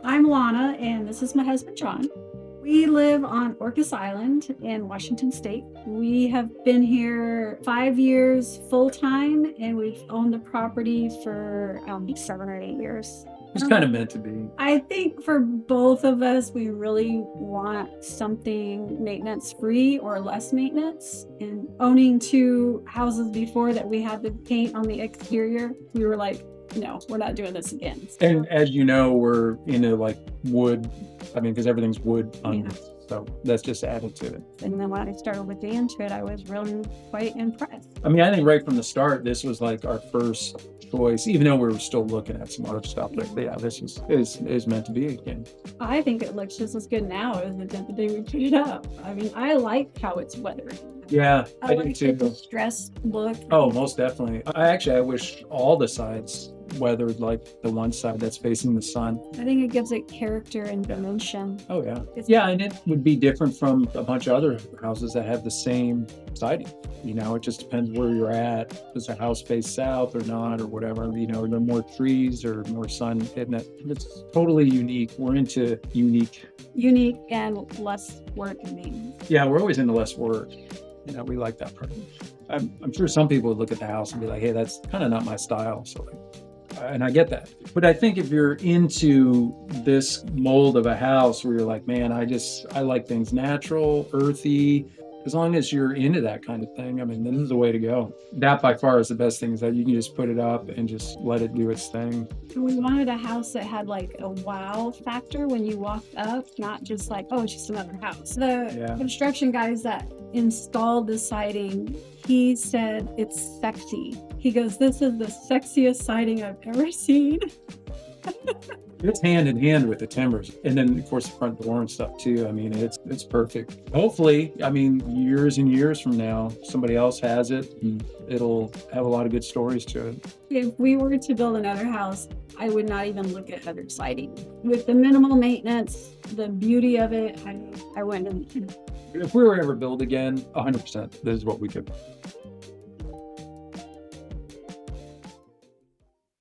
I'm Lana, and this is my husband, John. We live on Orcas Island in Washington State. We have been here 5 years full time, and we've owned the property for 7 or 8 years. It's kind of meant to be. I think for both of us, we really want something maintenance free or less maintenance. And owning two houses before that we had to paint on the exterior, we were like, no, we're not doing this again. And as you know, we're into like wood. I mean, because everything's wood on Yeah. so that's just added to it. And then when I started looking into it, I was really quite impressed. I mean, I think right from the start, this was like our first choice, even though we were still looking at some other stuff. But yeah, this is meant to be again. I think it looks just as good now as it did the day we put it up. I mean, I like how it's weathering. Yeah, I do like too. the distressed look. Oh, most definitely. I wish all the sides weathered like the one side that's facing the sun. I think it gives it character and dimension. Oh yeah. Yeah, and it would be different from a bunch of other houses that have the same siding. You know, it just depends where you're at. Does the house face south or not or whatever? You know, are there more trees or more sun hitting it? It's totally unique. We're into unique. Unique and less work and maintenance. Yeah, we're always into less work. You know, we like that part. I'm sure some people would look at the house and be like, hey, that's kind of not my style. So and I get that. But I think if you're into this mold of a house where you're like, man, I like things natural, earthy, as long as you're into that kind of thing, I mean, this is the way to go. That by far is the best thing, is that you can just put it up and just let it do its thing. We wanted a house that had like a wow factor when you walked up, not just like, oh, it's just another house. The construction guys that installed the siding, he said it's sexy. He goes, this is the sexiest siding I've ever seen. It's hand in hand with the timbers. And then, of course, the front door and stuff, too. I mean, it's perfect. Hopefully, I mean, years and years from now, somebody else has it, and it'll have a lot of good stories to it. If we were to build another house, I would not even look at other siding. With the minimal maintenance, the beauty of it, I wouldn't. If we were ever build again, 100%, this is what we could.